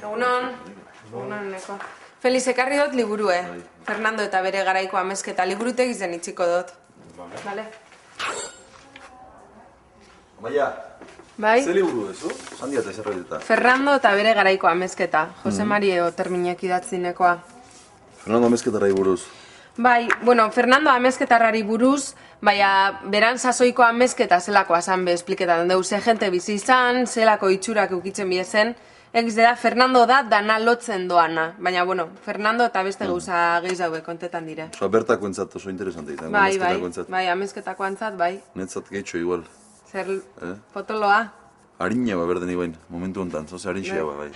Egunon, neko. Feliz, ekarri dut liburue. Fernando eta bere garaiko amezketa liburutegi zen itxiko dut. Vale. Amaia, bai? Ze liburu dezu? Sandia eta zerreteta. Fernando eta bere garaiko amezketa. Jose Mario terminek idatzinekoa. Fernando amezketarrai buruz. Bai, bueno, Fernando amezketarrari buruz, baina beran sasoiko amezketa zelakoa zan be espliketan deu, ze jente bizi izan, zelako itxurak eukitzen biezen, egiz da, Fernando da dana lotzen doana, baina, bueno, Fernando eta beste gauza gehiz daue kontetan dire. Osa, bertako entzat oso interesante izango, bai, amezketako entzat, bai. Netzat gehitxo igual. Zer, potoloa? Harina ba berdeni bain, momentu honetan, zoze harinxea ba, bai.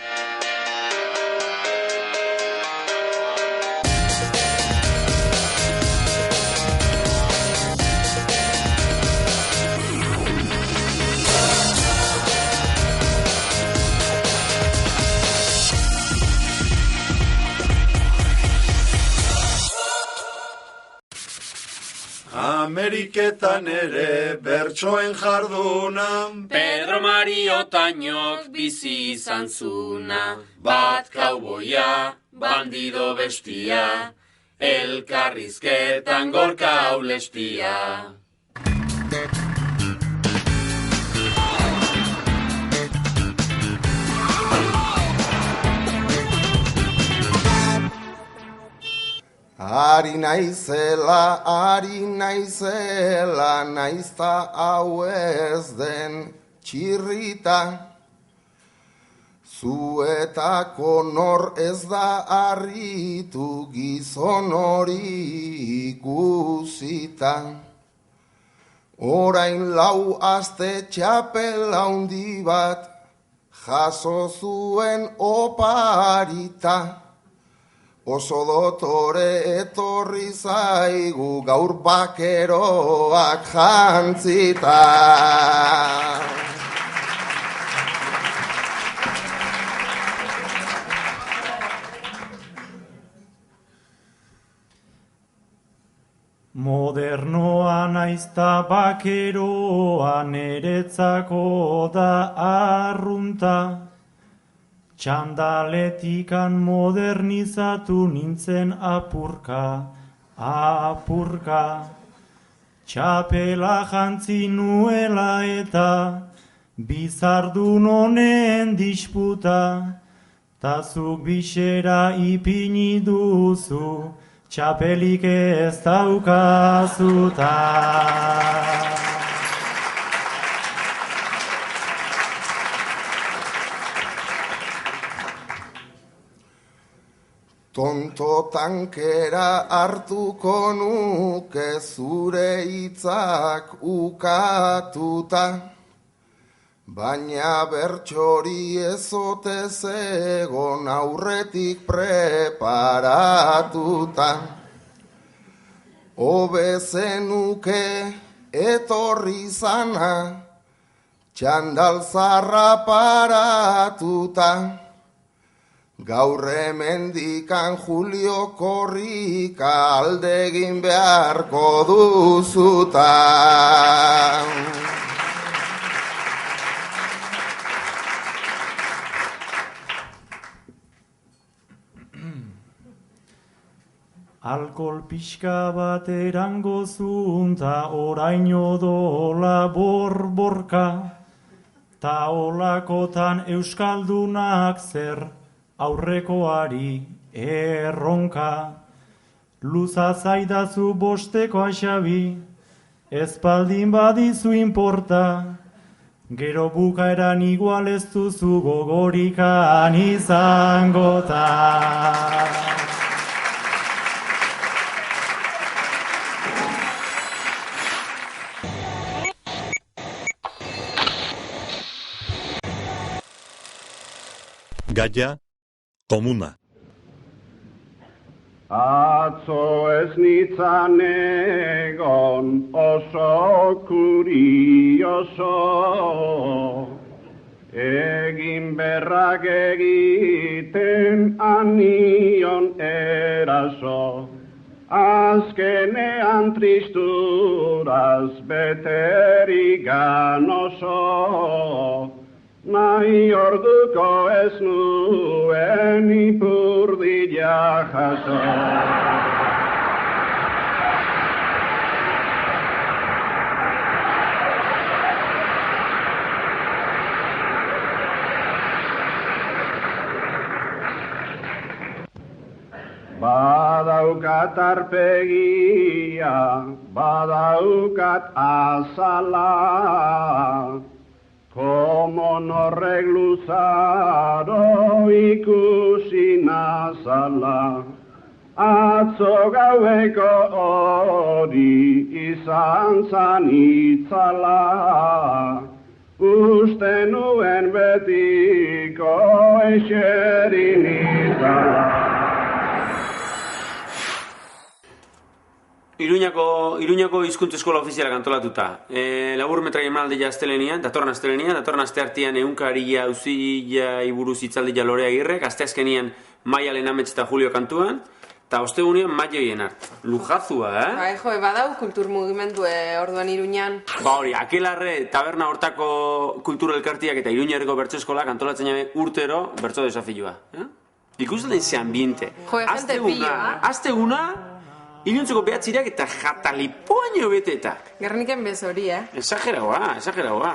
Ameriketan ere bertsoen jarduna Pedro Mario Tañok bizi izan zuna. Bat kauboia, bandido bestia, elkarrizketan gorka aulestia. Ari naizela, naizta hau ez den txirrita. Zuetako nor ez da harritu gizon hori ikusita. Orain lau aste txapel handi bat jaso zuen oparita. Oso dotore etorri zaigu gaur bakeroak jantzita. Modernoa naizta bakeroa neretzako da arrunta. Txandaletikan modernizatu nintzen apurka. Txapela jantzi nuela eta bizardun honen disputa. Tazuk bisera ipini duzu, txapelik ez daukazuta. Tonto tankera hartuko nuke zure hitzak ukatuta, baina bertxori ezote zegon aurretik preparatuta. Hobe zenuke etorri zana, txandal zarra paratuta. Gaur hemendikan Julio Korrika aldegin beharko duzuta. Alkohol pixka bat erango zunta orain odola borborka, ta olakotan euskaldunak zer aurrekoari erronka. Luza zaidazu bosteko axabi, espaldin badizu inporta, gero bukaeran igual ez duzu gogorikan izangota. Gaia komuna. Atzo ez nitzan egon oso kurioso, egin berrak egiten anion eraso, azkenean tristuraz beterik ganoso, nahi orduko ez nuen ipurdila jaso. Badaukat arpegia, badaukat azala, komon horrek luzaro ikusi nazala. Atzo gaueko hori izan zan itzala, uste nuen betiko eserin izala. Iruñako hizkuntza eskola ofizialak antolatuta. Labur metraia emanaldia datorren asteartean eunkaria auzia iburuz hitzaldia Lorea Agirrek, asteazkenian Maialen Amets eta Julio kantuan, eta ostegunean Maioien hart. Lujazua, Bai, badau kultur mugimendu orduan Iruñan. Ba hori, Akelarre taberna hortako kultura elkartiak eta Iruñerreko bertso eskolak antolatzen jabe urtero bertso desafioa. Ikusten ze ambiente. Gente pila. Asteguna, iluntzeko behatzirak eta jatalipoaino betetak. Gerniken bez hori, Exageragoa.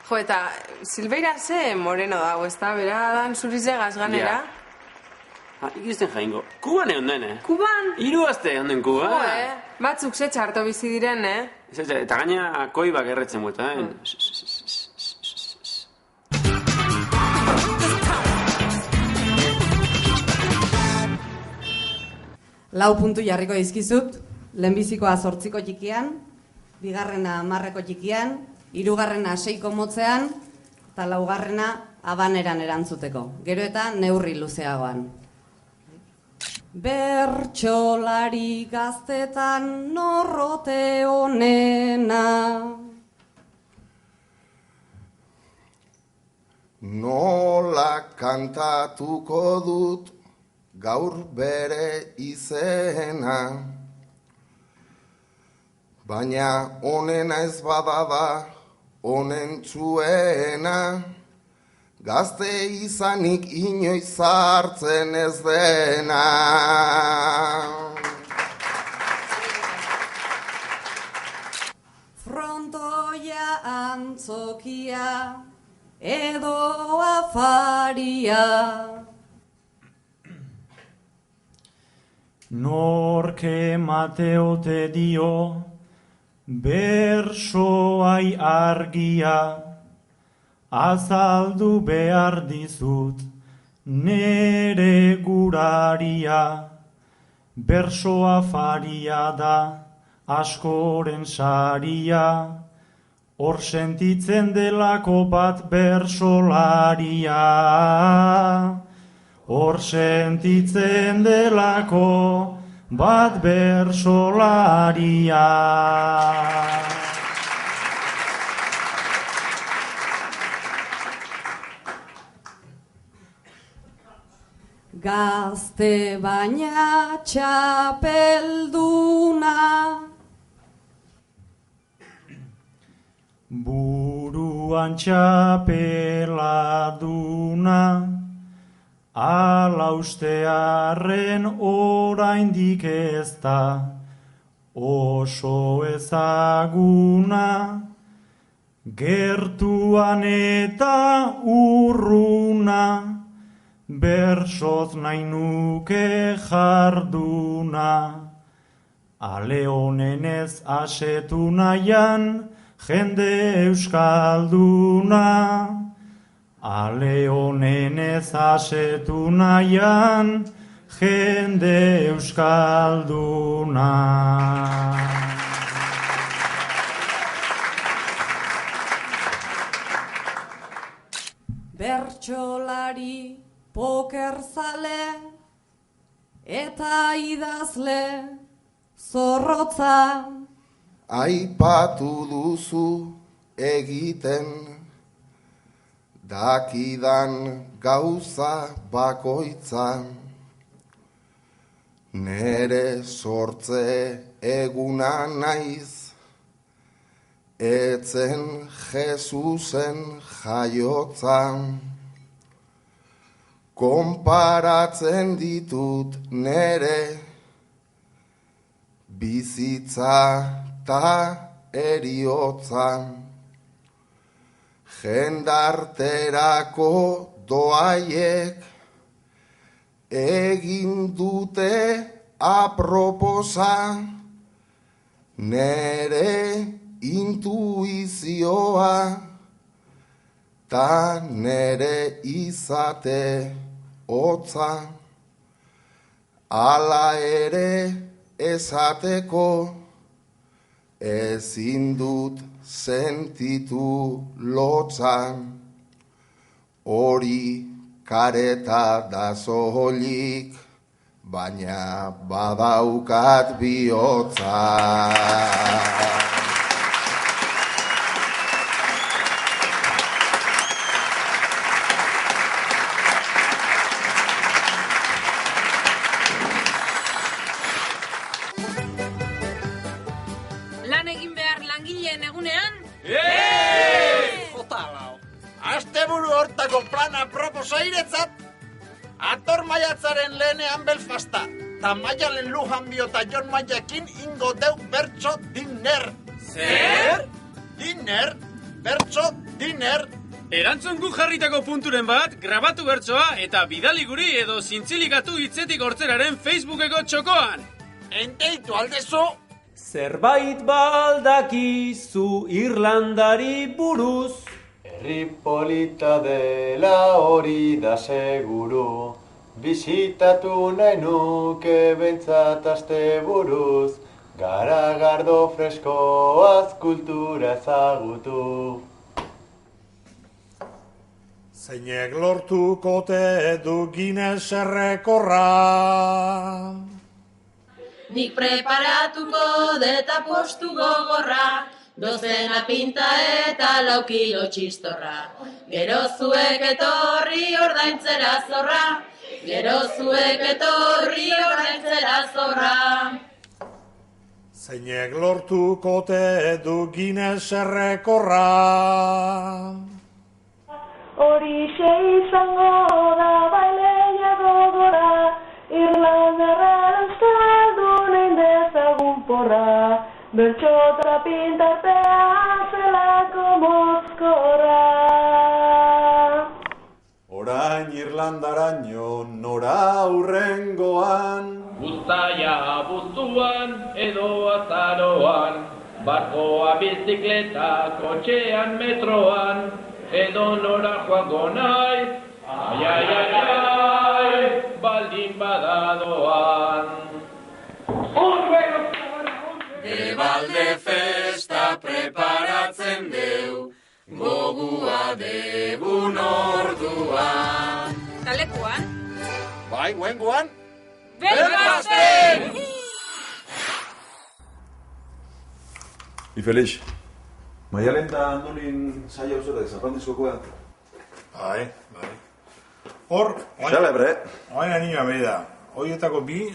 Jo, eta Silveira ze moreno dago, ez da? Bera dan zurizegaz ganera. Ikizten jaingo. Kuban egon den, Kuban? 3 aste egon den Kuban. Jo, batzuk ze txarto bizi diren, Eta gaina koibak erretzen bueta, Lau puntu jarriko dizkizut, lehenbizikoa 8ko txikian, bigarrena 10ko txikian, hirugarrena 6ko motzean, eta laugarrena abaneran erantzuteko. Gero eta neurri luzeagoan. Bertsolari gaztetan norrote honena. Nola kantatuko dut gaur bere izena, baina honena ez badada, honen txuena, gazte izanik inoiz zartzen ez dena. Frontoia antzokia, edo afaria. Norke mateote dio, bersoai argia, azaldu behar dizut, nere guraria, bersoa faria da, askoren saria, hor sentitzen delako bat bersolaria. Hor sentitzen delako bat bersolaria. Gazte baina txapelduna, buruan txapeladuna, ala ustearren oraindik ez da, oso ezaguna, gertuan eta urruna, bersoz nahi nuke jarduna, ale honenez asetu nahian jende euskalduna. Ale honenez asetu nahian jende euskalduna. bertsolari pokerzale eta idazle zorrotza. Aipatu duzu egiten dakidan gauza bakoitza, nere sortze eguna naiz, etzen Jesusen jaiotzan. Konparatzen ditut nere bizitza ta eriotza. Jendarterako doaiek egin dute aproposa, nere intuizioa ta nere izate hotza. Hala ere esateko ezin dut sentitu lotza, hori kareta da soilik, baina badaukat bihotza. Lan egin behar langileen egunean? Asteburu hortako plana proposairetzat, ator maiatzaren lehenean Belfasta, ta Maialen Lujanbio eta Jon Maiakin ingo deu bertso diner. Zer? Diner, bertso diner. Erantzun gu jarritako punturen bat, grabatu bertsoa eta bidali guri edo zintzilikatu hitzetik hortzeraren Facebookeko txokoan. Enteitu aldezu. Zerbait baldakizu Irlandari buruz. Herri polita dela hori da seguru, bisitatu nahi nuke behintzat asteburuz, garagardo freskoaz kultura ezagutu. Zeinek lortukote du Guinness errekorra. Nik preparatuko deta postu gogorra, dozena pinta eta 4 kilo txistorra. Gero zuek etorri ordaintzera zorra, gero zuek etorri ordaintzera zorra. Zeinek lortukote du Guinness errekorra. Horixe izango da baileia gogora, Irlandarra euskaldunen dezagun porra, bertxotra pintartea zelako mozkorra. Orain Irlandaraino nora hurrengoan, Uztaia abuztuan edo azaroan, barkoa bizikleta kotxean metroan, edo nora joango naiz, ai, ai, ai, ai, baldin badadoan. Debalde festa preparatzen deu, gogua degun orduan. Talekuan? Bai, guengoan? Belfasten! Ifelix, Maialen da Andolin saia uzetak zapandizkokoa? Bai. Hor, Xalebre. Oaina niñoa behi da. Hoietako bi,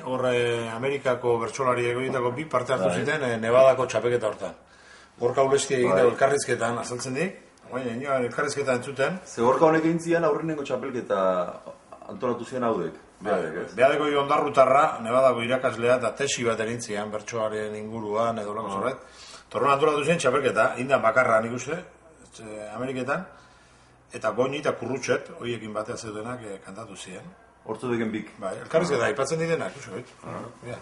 Amerikako bertsolari horietako bi parte hartu ziten Nevadako txapeketa hortan. Gorka Ulestia egin dago elkarrizketan azaltzen dik, oaina niñoa elkarrizketan entzuten. Ze gorka honek egin zian aurrenengo txapelketa antolatu zian haudek. Beadeko ondarrutarra, Nevadako irakaslea eta tesi bat egin zian bertsoaren inguruan edo lako zorbait. Torron antolatu zian txapelketa, indan bakarra nik uste, Ameriketan, eta Goñi eta Kurrutxet, horiekin batea zeudenak kantatu ziren. Hortzu deken bik. Bai, elkarrizketa, aipatzen didenak, uste, bai.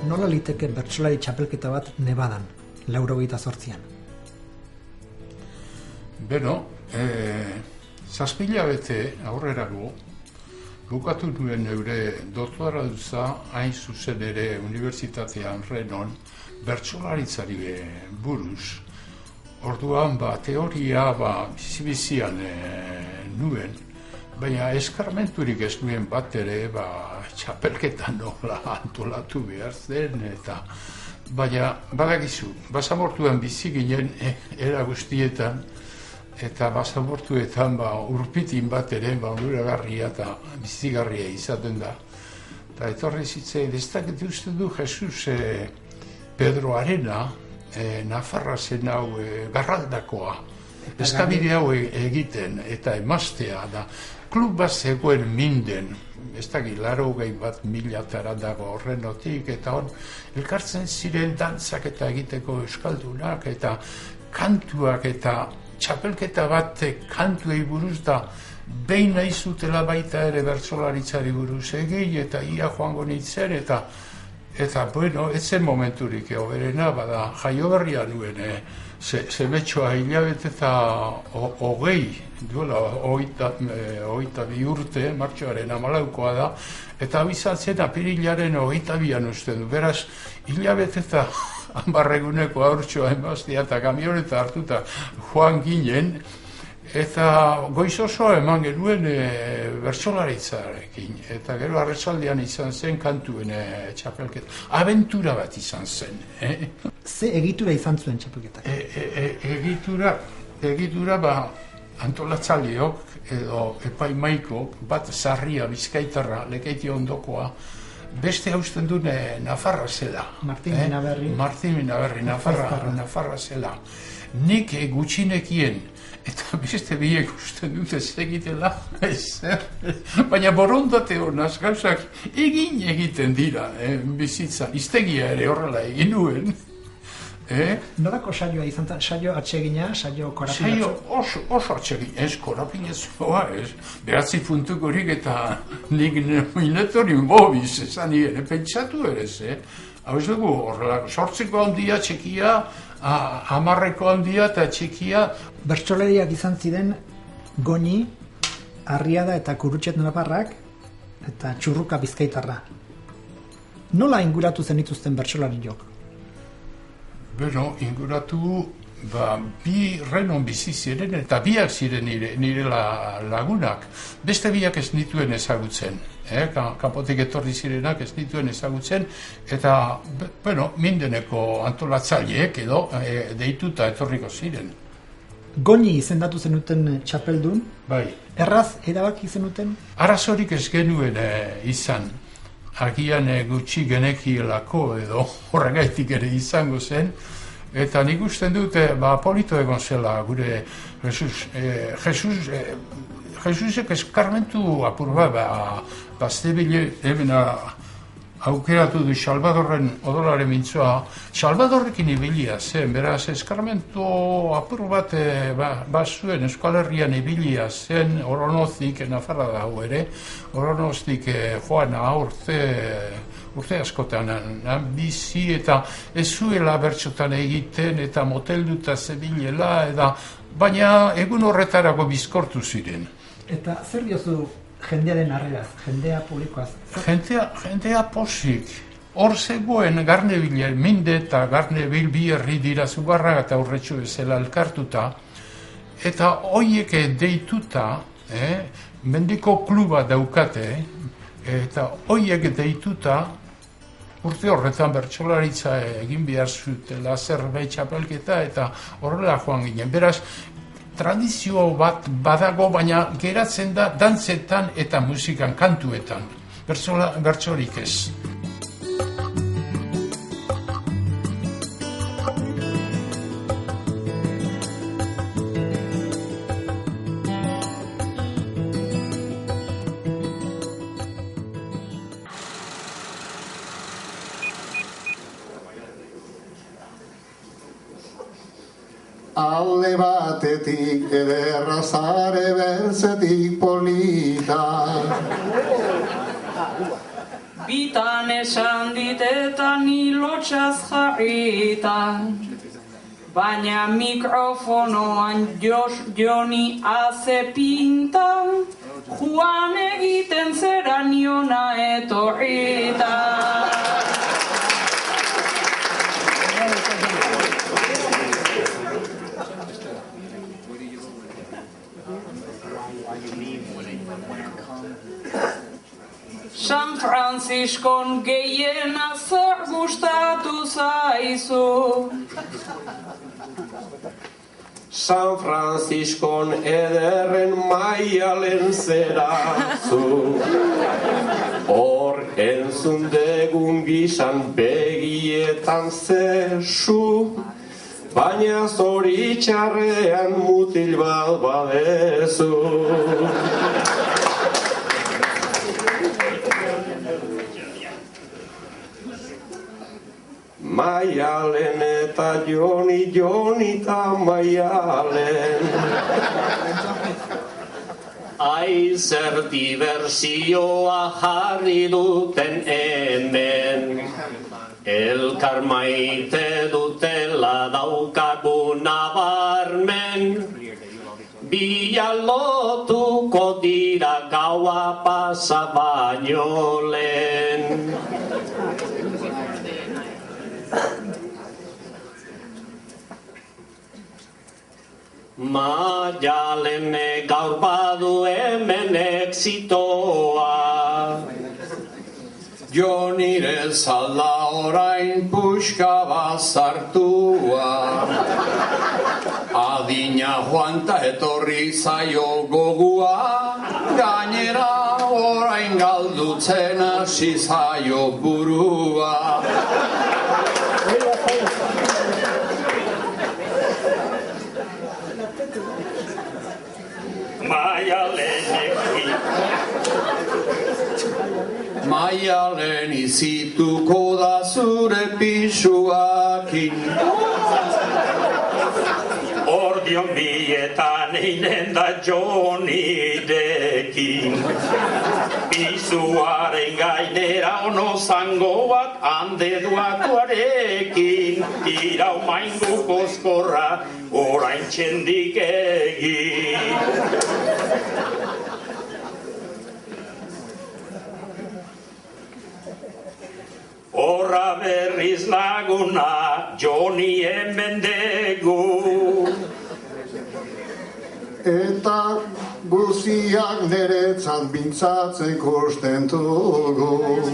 Nola liteke bertsolari txapelketa bat Nevadan, 98an? Beno, 7 hilabete aurrerago bukatu nuen neure doktoraduza hain zuzen ere Unibertsitatean Renon bertsolaritzari buruz. Orduan teoria bizi-bizian nuen, baina eskarmenturik ez nuen bat ere txapelketan nola antolatu behar zen eta Baina, badakizu, basamortuan bizi ginen era guztietan, eta basamortuetan urpitin bat ere onuragarria eta bizigarria izaten da. Eta etorri zitzaidan, ez dakit uste du Jesus Pedro Arena, Nafarra zen hau garraldakoa. Eskabide hau egiten eta emaztea da. Klub bat zegoen Minden, ez dakit, 80.000 dago horrenotik, eta elkartzen ziren dantzak eta egiteko euskaldunak, eta kantuak eta txapelketa bat kantuei buruz da, behin nahi zutela baita ere bertsolaritzari buruz egin, eta ia joango nintzen, eta bueno, ez zen momenturik hoberena, bada jaio berria nuen, zebetxoa hilabete eta hogei, duela, 22 urte, martxoaren 14koa da, eta abizatzen apirilaren 22an uste du, beraz, hilabete eta 10 eguneko aurtsoa emaztea eta kamioneta hartuta joan ginen, eta goiz osoa eman genuen bertsolaritzarekin, eta gero arratsaldean izan zen kantuen txapelketa. Abentura bat izan zen. Ze egitura izan zuen txapelketak? Egitura antolatzaileok edo epaimaiko bat sarria bizkaitarra lekeiti ondokoa, beste hausten du Nafarra zela. Martin Minaberri, Nafarra zela. Nik gutxinekien, eta beste biek usten dute segitela, baina borondate honaz gauzak egiten dira bizitza. Iztegia ere horrela egin nuen. Nolako saioa izan zen? Saio atsegina, saio korapinatzu? Saio oso atsegin, ez korapinatzua, ez. 9 puntukorik eta nik minetori mobiz, esan nire, pentsatu ere, hau ez dugu horrelako, 8ko handia txekia, 10ko handia eta txekia. Bertsolariak izan ziren Goñi, Arriada eta Kurutxet Navarrak eta Txurruka Bizkaitarra. Nola inguratu zenituzten bertsolariok? Beno, inguratu, bi renon bizi ziren eta biak ziren nire lagunak. Beste biak ez nituen ezagutzen. Kanpotik etorri zirenak ez nituen ezagutzen, eta, bueno, Mindeneko antolatzaileek edo deituta etorriko ziren. Goñi izendatu zenuten txapeldun? Bai. Erraz erabaki zenuten? Arazorik ez genuen izan. Agian gutxi genekielako edo horregaitik ere izango zen, eta nik usten dute polito egon zela gure Jesusek eskarmentu apur bat, zebile ebena aukeratu du Salvadorren odolaren mintzoa, Salvadorrekin ibilia zen, beraz eskarmentu apur bat zuen Euskal Herrian ibilia zen, Oronozik, Nafarra da hau ere, Oronozik joana urte askotan bizi eta ez zuela bertsotan egiten eta motelduta zebilela, baina egun horretarako bizkortu ziren. Eta zer diozu jendearen harreraz, jendea publikoaz? Jendea posik. Hor zegoen Garnebil, Minde eta Garnebil bi herri dira Zugarraga eta Urretxu bezala elkartuta, eta hoiek deituta, mendiko kluba daukate, eta hoiek deituta, urte horretan bertsolaritza egin behar zutela zerbait txapelketa eta horrela joan ginen. Beraz, tradizio bat badago, baina geratzen da dantzetan eta musikan, kantuetan. Bertsorik ez. Alde batetik ederra zare bertzetik polita. Bitan esan ditetan hilotxaz jarrita, baina mikrofonoan Joni haze pinta, Juan egiten zera niona etorrita. San Franciscon gehiena zer gustatu zaizu? San Franciscon ederren Maialen zerazu. Hor entzun degun gizan begietan zesu, baina zoritxarrean mutil bat badezu. Maialen eta Joni, Joni eta Maialen. Ai, zer diversioa jarri duten hemen. Elkar maite dutela daukagu nabarmen. Bila lotuko dira gaua pasa baino lehen. Maialen gaur badu hemen exitoa. Jonire zala orain puxka bazartua. Adina joan ta etorri zaio gogua, gainera orain galdutzen hasi zaio burua. Maialen izituko da zure pisuakin. Ordion bietan einen da Jonirekin. Pisuaren gainera ono zango bat hande duatuarekin. Irau maingu koskorra orain txendik egin. Horra berriz laguna, Joni hemen degu. Eta guziak neretzat bintzatzen kosten dugu.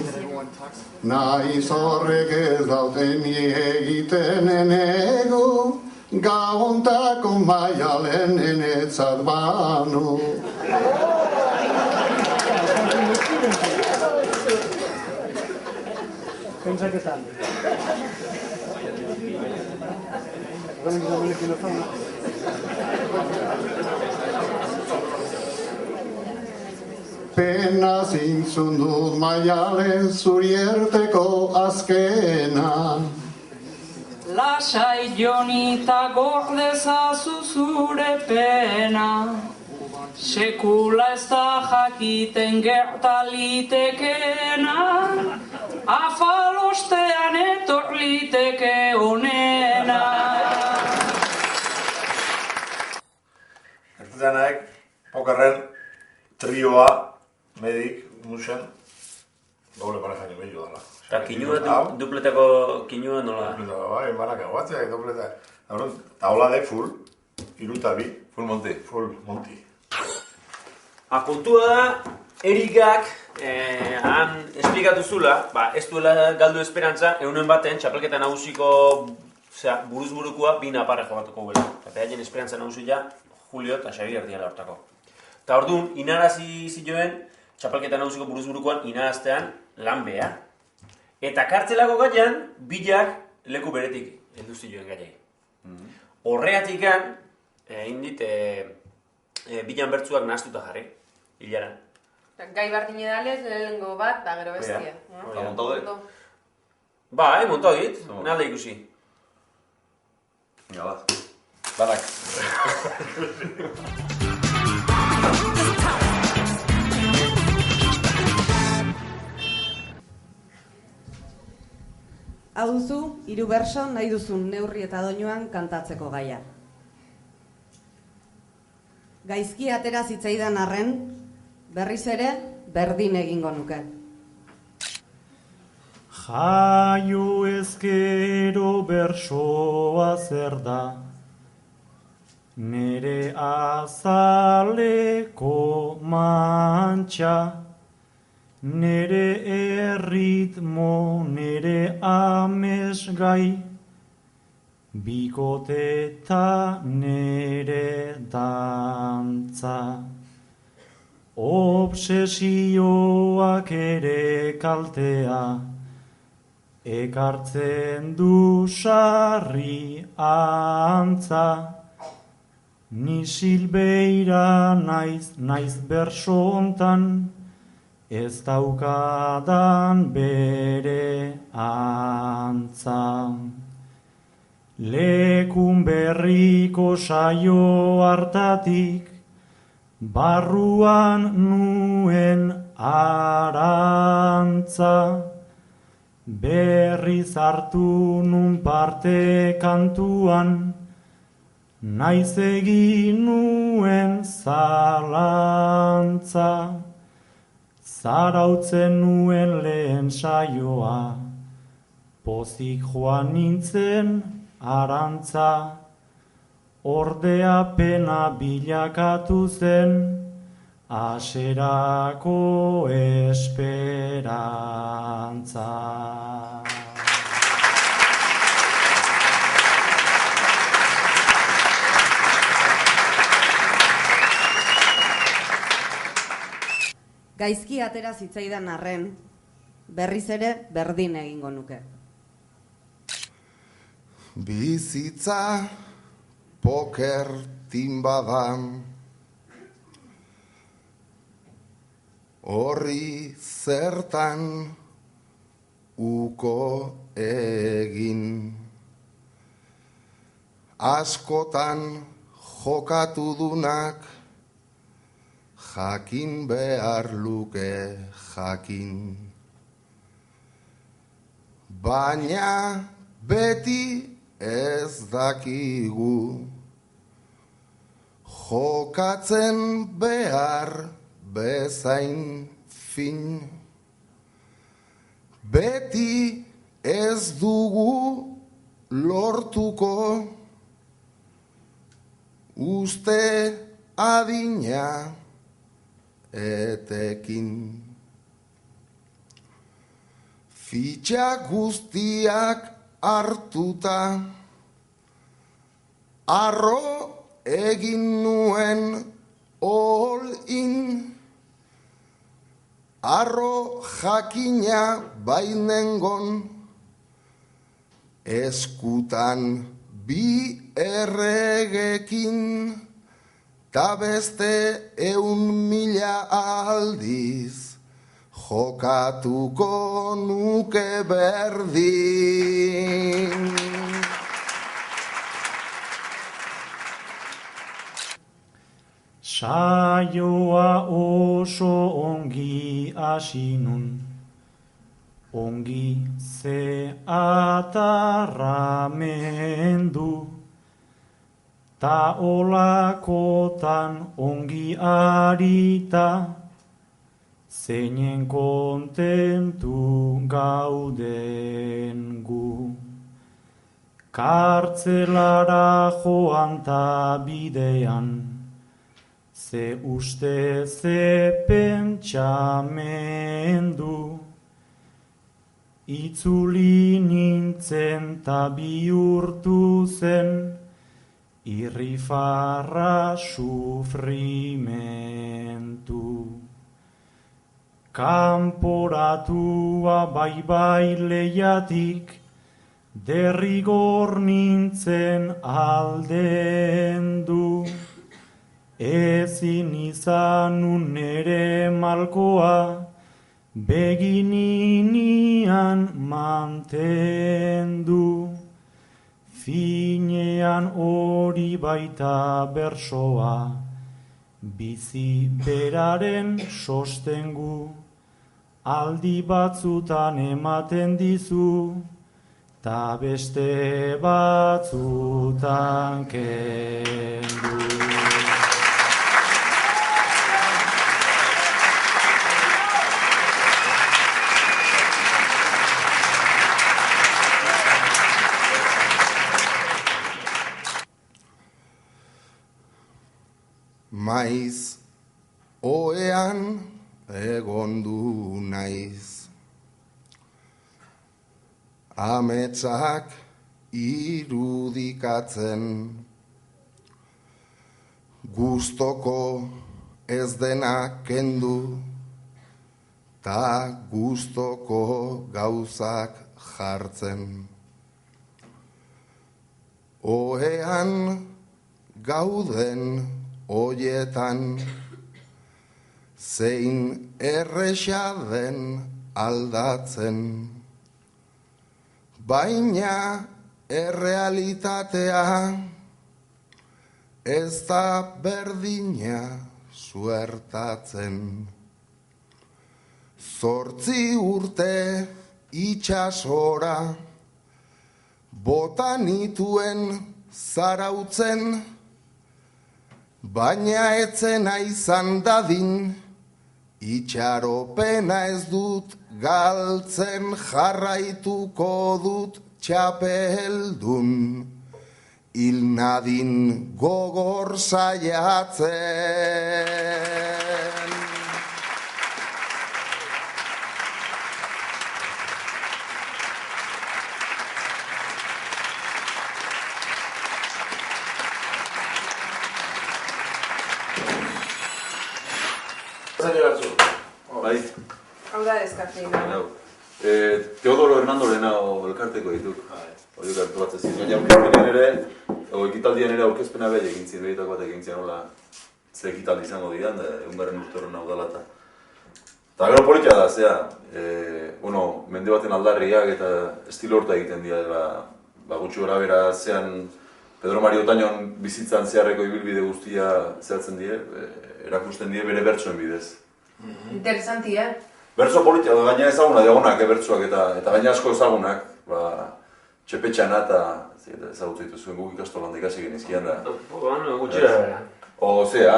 Naiz horrek ez dauten egiten enego, gaontako Maialen enetzat banu. Pentsaketan. Pena zintzun dut Maialen zurierteko azkena. Lasai Joni ta gordezazu zure pena. Sekula ez da jakiten gertalitekena. Afalostean etorliteke onena. Ertzanak, pokarren trioa, medik, musen, doble pareja ni bello dala. Eta kinua, dupletako kinua nola? Dupletako, bai, banak aguatzea, dupletak. Tauladek full, iruta bi. Full monti. Full monti. Kontua da, Erikak han esplikatu zula, ez duela galdu esperantza, eunen baten txapelketa nagusiko buruz-burukoa bi naparre jokatuko guela. Eta haien esperantza nagusia Julio eta Xabier diala hortako. Eta orduan, inarazi zioen txapelketa nagusiko buruz-burukoan inaraztean lan behar. Eta kartzelako gaian, bilak leku beretik heldu zioen gaiai. Horreatikan, indit, bilan bertzuak nahaztuta jarri, hilaran. Gai bardine dalez, lehenengo bat, da gero bestia. Eta montaude? Bai, montau dit, nalde ikusi. Ja, bat. Barak. Hau duzu, 3 berso nahi duzun neurri eta doinuan kantatzeko gaia. Gaizki atera zitzaidan arren, berriz ere, berdin egingo nuke. Jaio ezkero bersoa zer da, nere azaleko mantxa, nere erritmo, nere amesgai, bikoteta nere dantza. Obsesioak ere kaltea, ekartzen du sarri antza. Ni silbeira naiz berso hontan, ez daukadan bere antza. Lekun berriko saio hartatik, barruan nuen arantza. Berriz hartu nun parte kantuan, naiz egin nuen zalantza. Zarautzen nuen lehen saioa, pozik joan nintzen arantza. Ordea pena bilakatu zen, aserako esperantza. Gaizki atera zitzaidan arren, berriz ere berdin egingo nuke. Bizitza poker timbadan, horri zertan uko egin. Askotan jokatu dunak, jakin behar luke jakin. Baina beti ez dakigu, jokatzen behar bezain fin. Beti ez dugu lortuko, uste adina etekin. Fitxa guztiak hartuta, arro egin nuen all-in. Arro jakina bainengon, eskutan bi erregekin, ta beste 100.000 aldiz, jokatuko nuke berdin. Saioa oso ongi hasi nun, ongi ze atarramendu, ta olakotan ongi arita, zeinen kontentu gauden gu. Kartzelara joan ta bidean, ze uste ze pentsamendu, itzuli nintzen ta bihurtu zen, irrifarra sufrimentu. Kanporatua bai lehiatik, derrigor nintzen aldendu. Ezin izanun nere malkoa, begininian mantendu. Finean hori baita bersoa, bizi beraren sostengu. Aldi batzutan ematen dizu, ta beste batzutan kendu. Maiz oean egondu naiz. Ametsak irudikatzen, gustoko ez dena kendu, ta gustoko gauzak jartzen. Ohean gauden oietan, zein erresa den aldatzen. Baina errealitatea ez da berdina suertatzen. 8 urte itxasora bota nituen zarautzen, baina etzena izan dadin, itxaropena ez dut galtzen, jarraituko dut txapeldun, hil nadin gogor saiatzen. Bai. Hau da deskafeina. Teodoro Hernandorena elkarteko dituk. Horiek hartu bat ezin. Baina aurkezpenean ere, ekitaldian ere aurkezpena behi egin zin, behietako bat egin zin, nola ze ekitaldi izango dian, egungarren urte horren hau dela eta. Eta gero politia da, zea, mende baten aldarriak eta estilo horta egiten dira, gutxi gora bera zean Pedro Mario Otañon bizitzan zeharreko ibilbide guztia zehatzen die, erakusten die bere bertsoen bidez. Interesanti, Bertso politia da, gaina ezaguna diagonak, bertsoak eta gaina asko ezagunak, txepetxana eta ezagutzen dituzuen guk ikastolan ikasi genizkian da. Gutxira bera. Zea,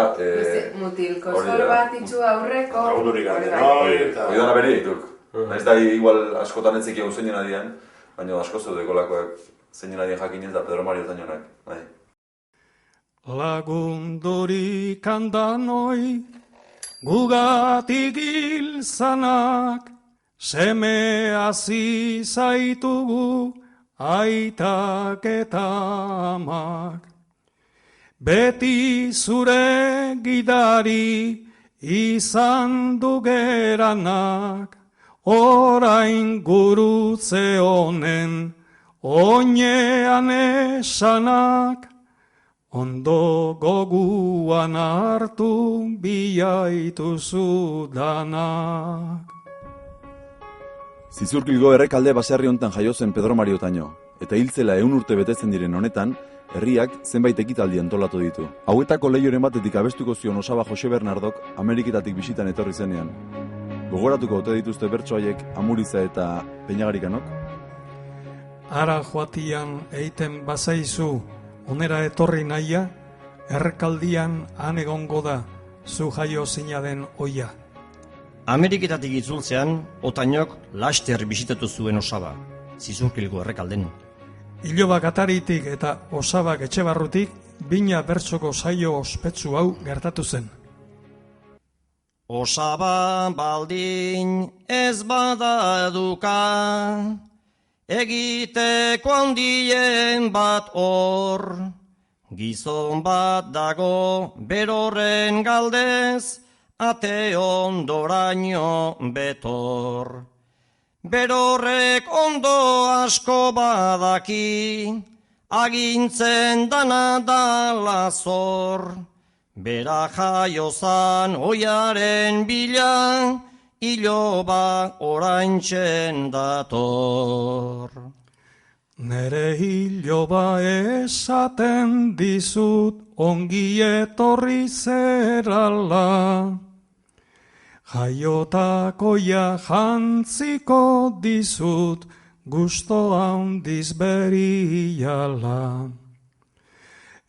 mutilko zor bat itxu aurreko. Agundurik gane, hori dana bere dituk. Naiz da igual askotan etzeki hau zeinen adian, baina asko zeudeko lakoak zeinen adian jakinen eta Pedro Mario Otañonak. Lagundurik handanoi, gugatik hil zanak, seme hasi zaitugu aitak eta amak. Beti zure gidari izan dugeranak, orain gurutze honen oinean esanak, ondo goguan hartu biaituzu danak. Zizurkilgo errekalde baserri hontan jaio zen Pedro Mario Otaño, eta hiltzela 100 urte betetzen diren honetan, herriak zenbait ekitaldi antolatu ditu. Hauetako lehioren batetik abestuko zion Osaba Jose Bernardok Ameriketatik bisitan etorri zenean. Gogoratuko ote dituzte bertso haiek Amuriza eta Peñagarikanok? Ara joatian eiten bazaizu, onera etorri nahia, errekaldian han egongo da, zu jaio zina den oia. Ameriketatik itzultzean, Otañok laster bisitatu zuen Osaba, Zizurkilgo errekalden. Ilobak ataritik eta Osabak etxebarrutik, bina bertsoko saio ospetsu hau gertatu zen. Osaba baldin ez badaduka, egiteko handien bat hor, gizon bat dago berorren galdez, ate ondoraino betor. Berorrek ondo asko badaki, agintzen dana dala zor. Bera jaiozan oiaren bila, iloba oraintzen dator. Nere iloba esaten dizut ongi etorri zerala, jaiotakoia jantziko dizut gusto handiz beriala.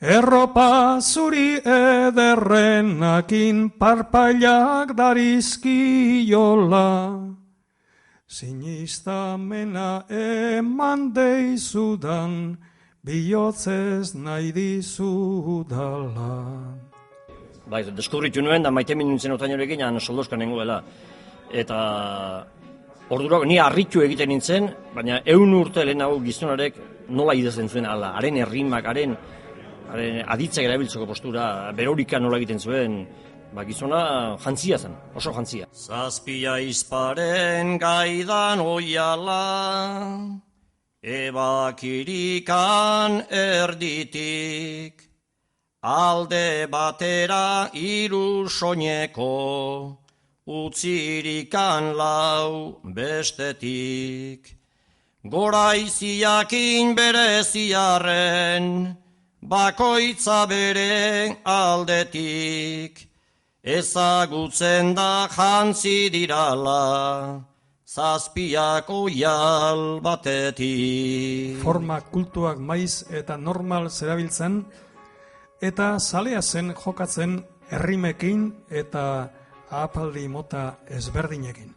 Erropa zuri ederrenakin parpailak darizkiola, sinistamena eman deizudan, bihotzez nahi dizudala. bai, deskubritu nuen, da maite nintzen Otainorekin, soldoskan nengoela. Eta ordura, ni harritu egiten nintzen, baina 100 urte lehenago gizonarek nola idazten zuen ala, haren errimak, haren aditzak erabiltzeko postura, berorika nola egiten zuen, gizona jantzia zen, oso jantzia. Zazpia izparen gaidan oiala, ebakirikan erditik, alde batera 3 soineko, utzirikan 4 bestetik. Goraiziakin bereziarren, bakoitza bere aldetik, ezagutzen da jantzi dirala, zazpiak oial batetik. Forma kultuak maiz eta normal zerabiltzen, eta zalea zen jokatzen errimekin eta ahapaldi mota ezberdinekin.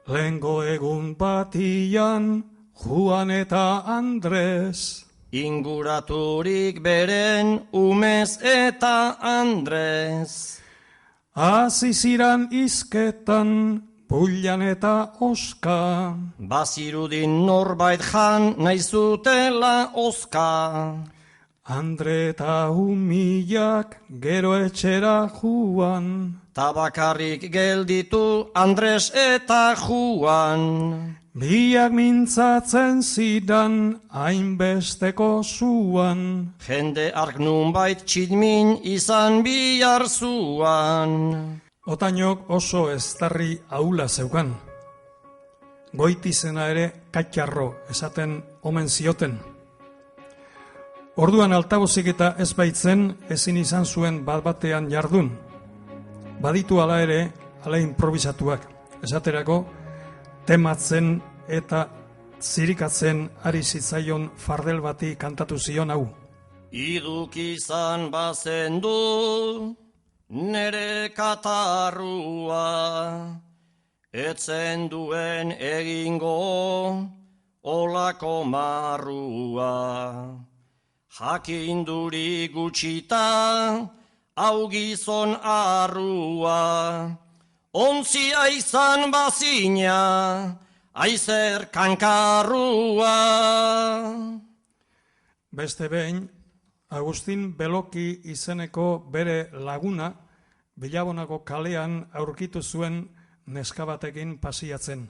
Lehengo egun batian, Juan eta Andres, inguraturik beren umez eta Andres, hasi ziran izketan, Pullan eta Oska, bazirudin norbait jan naizutela Oska. Andre eta Umilak gero etxera Juan, tabakarrik gelditu Andres eta Juan. Biak mintzatzen zidan hainbesteko zuan, jende ark nunbait txidmin izan bihar zuan. Otainok oso eztarri ahula zeukan. Goitizena ere katxarro esaten omen zioten. Orduan altabozik eta ez baitzen ezin izan zuen bat-batean jardun. Baditu ala ere, ala improvisatuak. Esaterako, tematzen eta zirikatzen ari zitzaion fardel bati kantatu zion hau. Iduk izan bazen du nere katarrua, etzen duen egingo olako marrua. Jakinduri gutxita, hau gizon arrua, ontzia izan bazina, aizer kankarrua. Beste behin, Agustin Beloki izeneko bere laguna, Bilabonako kalean aurkitu zuen neska batekin pasiatzen.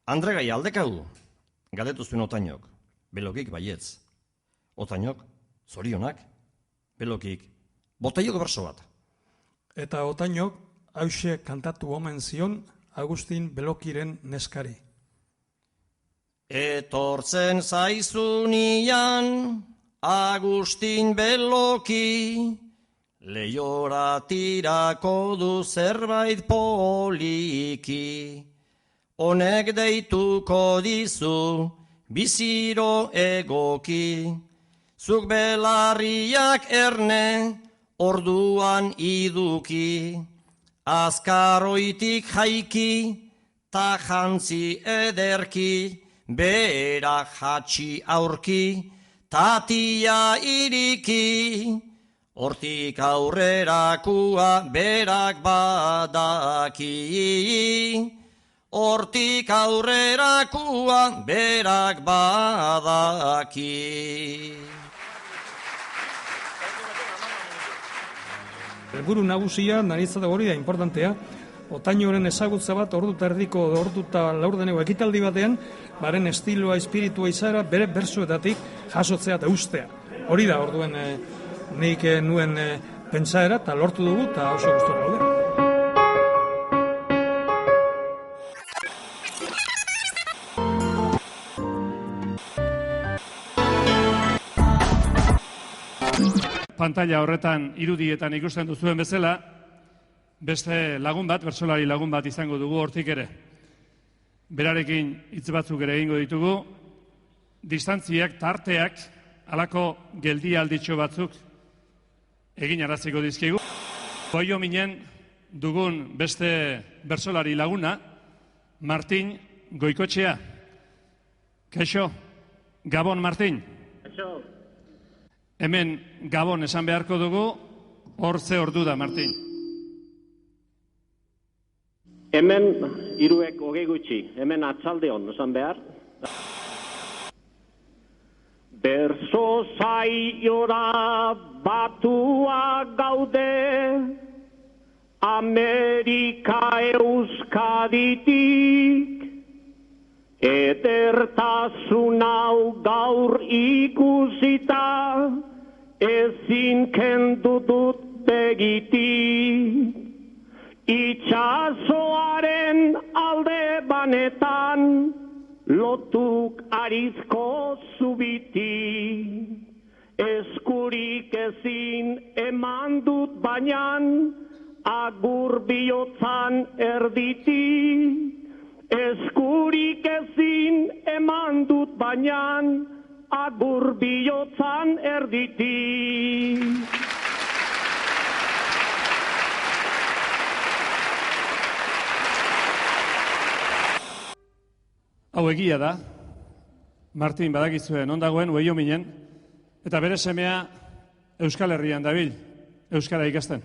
Andregai aldekau, galdetu zuen Otainok, Belokik baietz. Otainok, zorionak, Belokik, botaioko berso bat. Eta Otainok, hause kantatu omen zion Agustin Belokiren neskari. Etortzen zaizunian Agustin Beloki, lehiora tirako du zerbait poliki. Honek deituko dizu biziro egoki, zuk belarriak erne orduan iduki, azkaroitik jaiki ta jantzi ederki, berak jatxi aurki, tatia iriki, hortik aurrerakua berak badaki, hortik aurrerakua berak badaki. Helburu nagusia, naritzat hori da, importantea, Otainoren ezagutza bat, ordu eta erdiko, ordu eta laurdeneko ekitaldi batean, baren estiloa, espiritua izara, bere bersuetatik jasotzea eta ustea. Hori da, orduen nik nuen pentsaera, eta lortu dugu, eta oso gustora gaude. Pantalla horretan irudietan ikusten duzuen bezala, beste lagun bat, bertsolari lagun bat izango dugu hortik ere. Berarekin hitz batzuk ere egingo ditugu, distantziak, tarteak, halako geldialditxo batzuk egin araziko dizkigu. Goio minen dugun beste bertsolari laguna, Martin Goikotxea. Kaixo, Gabon Martin. Kaixo. Hemen Gabon esan beharko dugu, Hor ze ordu da, Martin? Hemen, hiruek hogei gutxi, hemen atzaldeon, esan behar. Berso zaiora batua gaude, Amerika Euskaditik, edertasun hau gaur ikusita, ezin kendu dut begitik. Itxasoaren alde banetan, lotuk arizko zubiti. Eskurik ezin eman dut bainan, agur bihotzan erditi. Eskurik ezin eman dut bainan, agur bihotzan erditi. Hau egia da, Martin badakizuen ondagoen ueio minen, eta bere semea Euskal Herrian dabil, Euskara ikasten.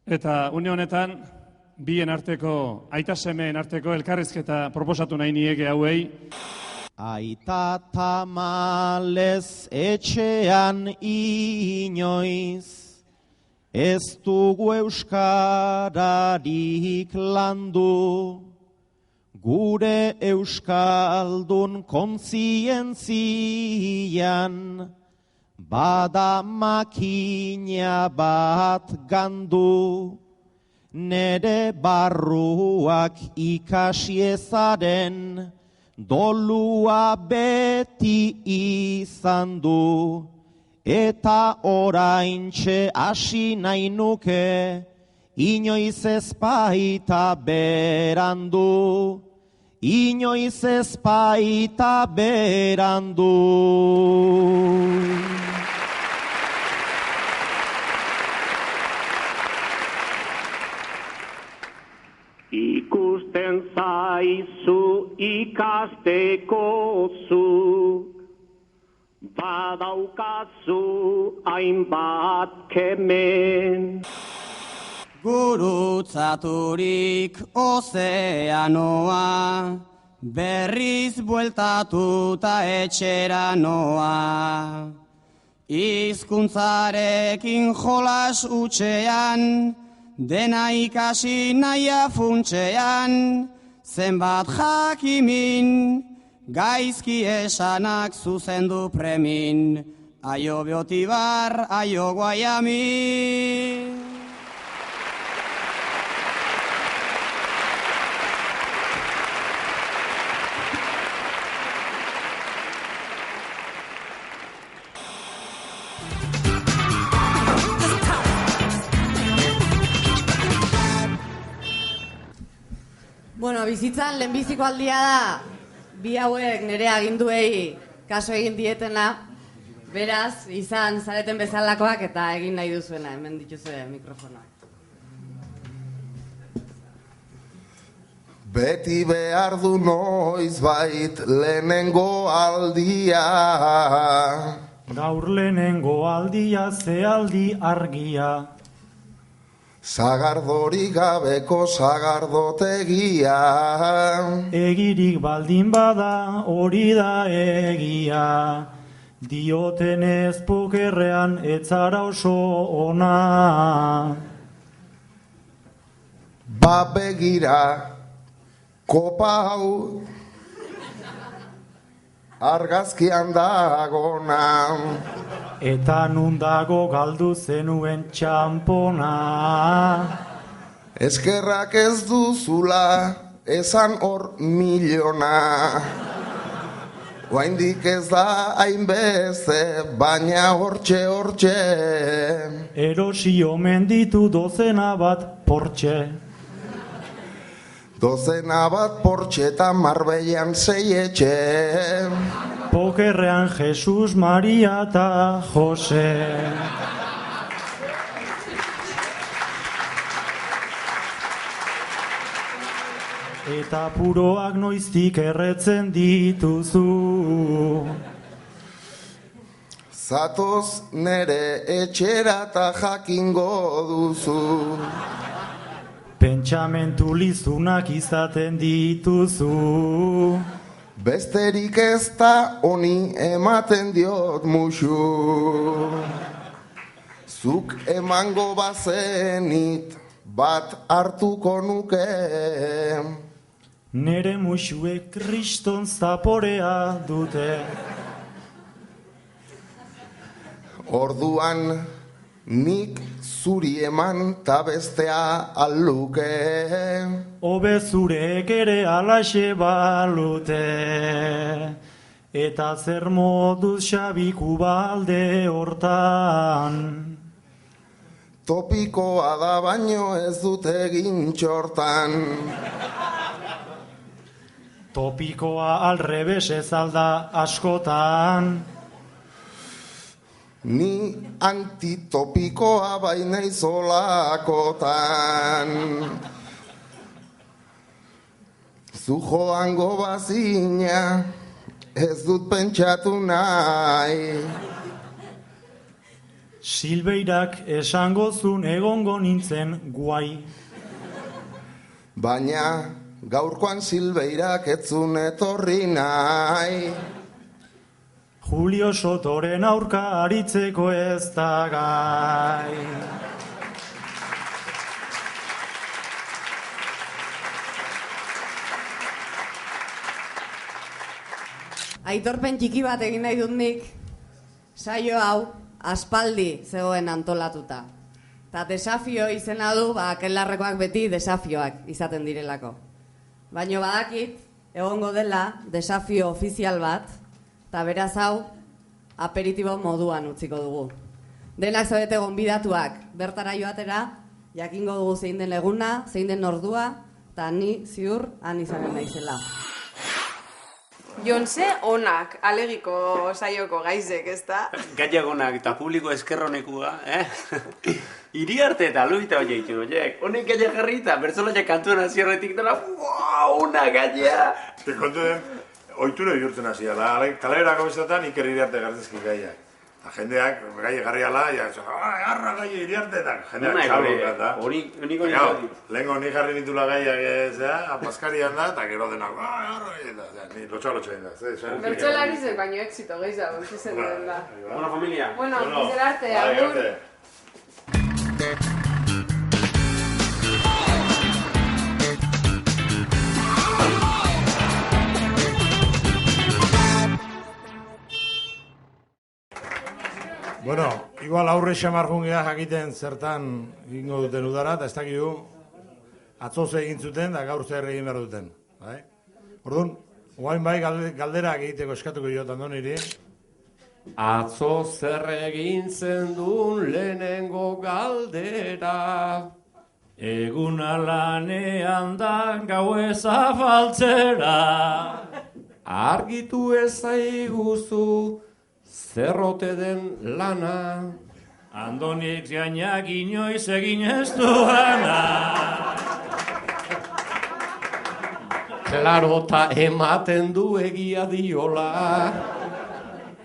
Eta une honetan, bien arteko, aita semeen arteko elkarrizketa proposatu nahi nieke hauei. Aita tamalez etxean inoiz, ez dugu euskararik landu, gure euskaldun kontzientzian, bada makina bat gandu, nere barruak ikasiezaren, dolua beti izan du, eta oraintxe hasi nahi nuke, inoiz ez baita berandu, inoiz ez baita berandu. Ikusten zaizu ikasteko zuk, badaukazu hainbat kemen. Gurutzaturik ozeanoa, berriz bueltatuta etxera noa. Hizkuntzarekin jolas utxean, dena ikasi naia funtxean, zenbat jakimin, gaizki esanak zuzendu premin, aio Beotibar, aio Guaiami. Bueno, bizitzan lehenbiziko aldia da, bi hauek nire aginduei kaso egin dietena, beraz, izan zareten bezalakoak eta egin nahi duzuena, hemen dituzue mikrofonoak. Beti behar du noizbait lehenengo aldia. Gaur lehenengo aldia, ze aldi argia. Zagardori gabeko zagardotegia. Egirik baldin bada, hori da egia. Diotenez pokerrean etzara oso ona. Ba begira, kopa hau argazkian dagona. Eta nundago galdu zenuen txampona. Eskerrak ez duzula, esan hor miliona. Oaindik ez da hainbeste, baina hortxe. Erosi omen ditu dozena bat Porsche. Dozena bat Porsche eta Marbellan 6 etxe. Pokerrean Jesus, Maria eta Jose. Eta puroak noiztik erretzen dituzu. Zatoz nere etxera eta jakingo duzu. Pentsamentu lizunak izaten dituzu. Besterik ez da honi ematen diot musu. Zuk emango bazenit bat hartuko nuke. Nere musuek kriston zaporea dute. Orduan nik zuri eman ta bestea alluke. Hobe zurek ere alaxe balute. Eta zer moduz xabiku balde hortan. Topikoa da baino ez dut egin txortan. Topikoa alrebes ez alda askotan. Ni antitopikoa baina izolakotan. Zu joango bazina ez dut pentsatu nahi. Silbeirak esango zun egongo nintzen guai. Baina gaurkoan Silbeirak etzun etorri nahi. Julio Sotoren aurka aritzeko ez da gai. Aitorpen txiki bat egin nahi dut nik, saio hau aspaldi zegoen antolatuta. Eta desafio izena du, kelarrekoak beti desafioak izaten direlako. Baina badakit, egongo dela desafio ofizial bat, eta beraz hau aperitibo moduan utziko dugu. Denak zaudete gonbidatuak bertara joatera, jakingo dugu zein den eguna, zein den ordua, eta ni ziur han izanen naizela. Jonse onak, alegiko saioko gaizek, ezta? Gaiagonak eta publiko eskerronekua, Iriarte eta Luita hori egin horiek. Honek gaia jarri eta bertzolaia kantuen azierretik dela, una gaia! Kontu den, ohitura bihurtzen hasi da. Kalerako bezetan iker Iriarte gartzezkin gaiak. Eta jendeak gaia jarri ala, garra gaia Iriarte, eta jendeak txalukan da. Lehenko ni jarri nitula gaiak apaskarian da, eta gero denak, garra gaia da. Ni lotxa egin da. Bertzolarizek baino exito gehiago, izen duen da. Bueno, familia. Bueno, izer arte, agur. Bueno, igual aurre xamarjungea jakiten zertan egingo duten udara, eta ez dakigu atzo ze egin zuten, da gaur zer egin behar duten. Orduan, guain bai galderak egiteko eskatuko joat Andoniri. Atzo zer egin zendun lehenengo galdera. Eguna lanean da gau ezafaltzera. Argitu ezaiguzu zerrote den lana. Andonik gainak inoiz egin ez duana. Klarota ematen du egia diola.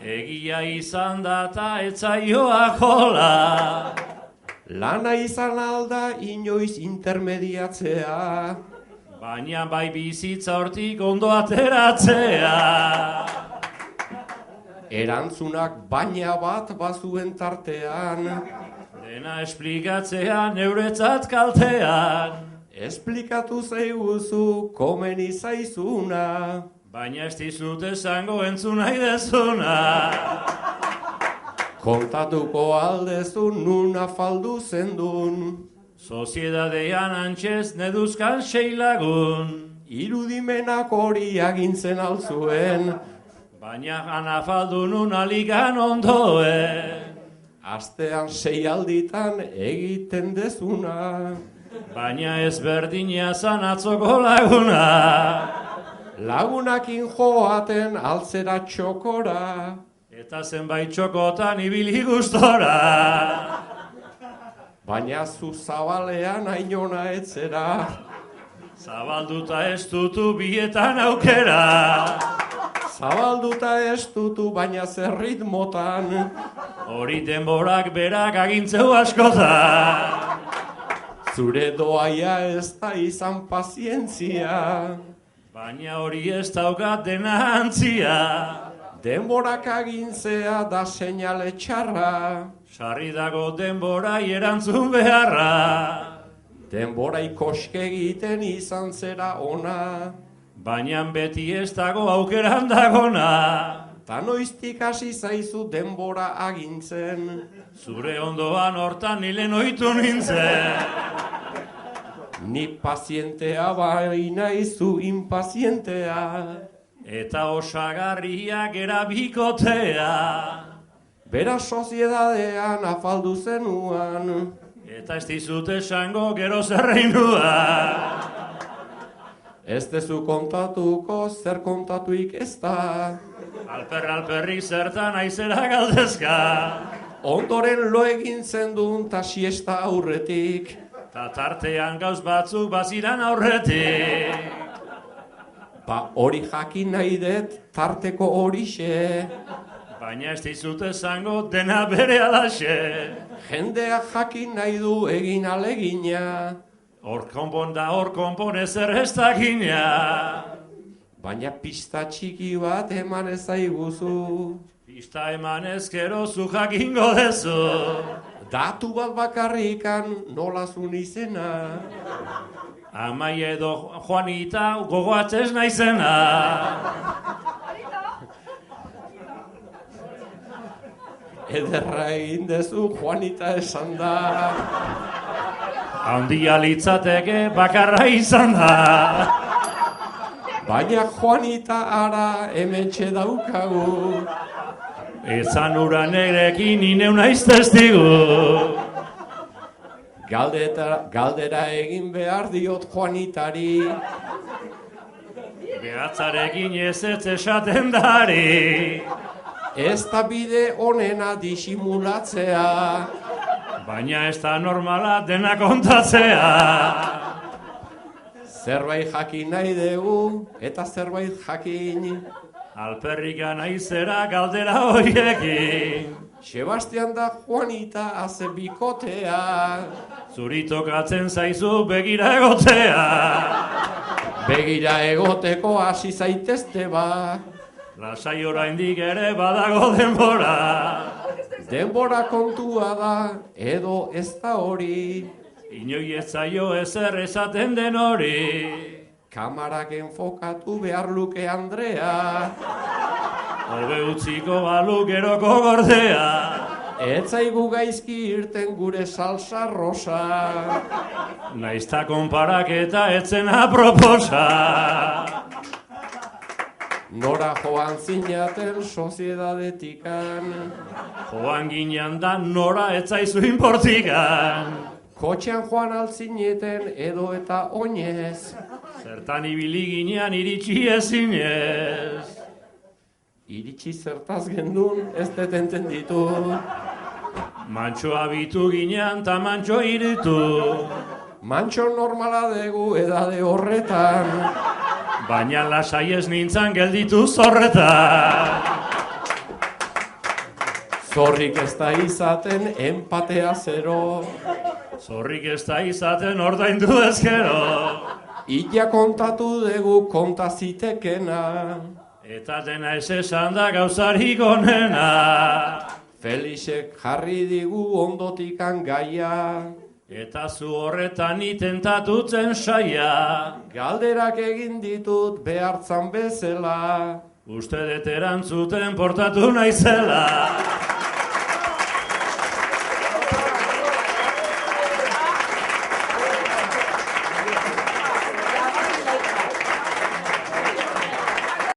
Egia izan da eta etzaioa jola. Lana izan alda inoiz intermediatzea. Baina bai bizitza hortik ondo ateratzea. Erantzunak baina bat bazuen tartean. Dena esplikatzean euretzat kaltean. Esplikatu zeiguzu komeni zaizuna. Baina ez dizut esango entzun nahi dezuna. Kontatuko aldezun nun afaldu zendun. Soziedadean antxez neduzkan 6 lagun. Irudimenak hori agintzen altzuen. Baina anafaldu nun alikan ondoen. Astean 6 alditan egiten dezuna. Baina ez berdina zan atzoko laguna. Lagunakin joaten altzera txokora. Eta zenbait txokotan ibili gustora. Baina zu zabalean ainona etzera. Zabalduta ez dutu bietan aukera. Zabalduta estutu baina zer ritmotan. Hori denborak berak agintzeu askotan. Zure doaia ez da izan pazientzia. Baina hori ez daukat dena antzia. Denborak agintzea da seinale txarra. Sarri dago denborai erantzun beharra. Denbora ikoske egiten izan zera ona. Baina beti ez dago aukeran dagona. Ta noiztik hasi zaizu denbora agintzen. Zure ondoan hortan nilen ohitu nintzen. Ni pazientea baina izu impazientea. Eta osagarriak erabikotea. Bera soziedadean afaldu zenuan. Eta ez dizut esango gero zerreinuan. Ez dezu kontatuko zer kontatuik ez da. Alperrik zertan aizera galdezka. Ondoren lo egin zendun ta siesta aurretik. Ta tartean gauz batzuk baziran aurretik. Ba hori jakin nahi dut tarteko horixe. Baina ez dizut esango dena bere alaxe. Jendea jakin nahi du egin alegina. Hor konpon ezer ez dakina. Baina pista txiki bat eman ez zaiguzu. Pista eman ezkero zu jakingo dezu. Datu bat bakarrikan nolazun izena. Amai edo Juanita gogoatzez naizena. Ederra egin dezu Juanita esan da. Handia litzateke bakarra izan da. Baina Juanita ara hementxe daukagu. Ezan ura nerekin ineu naiz testigu. Galdera egin behar diot Juanitari. Behatzarekin ez esaten dari. Ez da bide onena disimulatzea. Baina ez da normala dena kontatzea. Zerbait jakin nahi dugu eta zerbait jakin. Alperrika naizera galdera horiekin. Sebastian da Juanita haze bikotea. Zuri tokatzen zaizu begira egotea. Begira egoteko hasi zaitezte ba. Lasai oraindik ere badago denbora. Denbora kontua da, edo ez da hori. Inoi ez zaio ezer esaten den hori. Kamarak enfokatu behar luke Andrea. Hobe utziko balu geroko gordea. Ez zaigu gaizki irten gure salsa rosa. Naizta konparaketa etzen aproposa. Nora joan zinaten soziedadetikan. Joan ginean da nora etzaizu inportikan. Kotxean joan altzineten edo eta oinez. Zertan ibili ginean iritsi ezinez. Iritsi zertaz gendun ez dut entenditu. Mantxoa bitu ginean ta mantxo iritu. Mantxo normala dugu edade horretan. Baina lasai ez nintzan gelditu zorretan. Zorrik ez da izaten empatea zero. Zorrik ez da izaten ordaindu ezkero. Illa kontatu dugu konta zitekena. Eta dena ez esan da gauzarik onena. Felixek jarri digu ondotikan gaia. Eta zu horretan itentatutzen saia. Galderak egin ditut behartzan bezala. Uste dut erantzuten portatu naizela.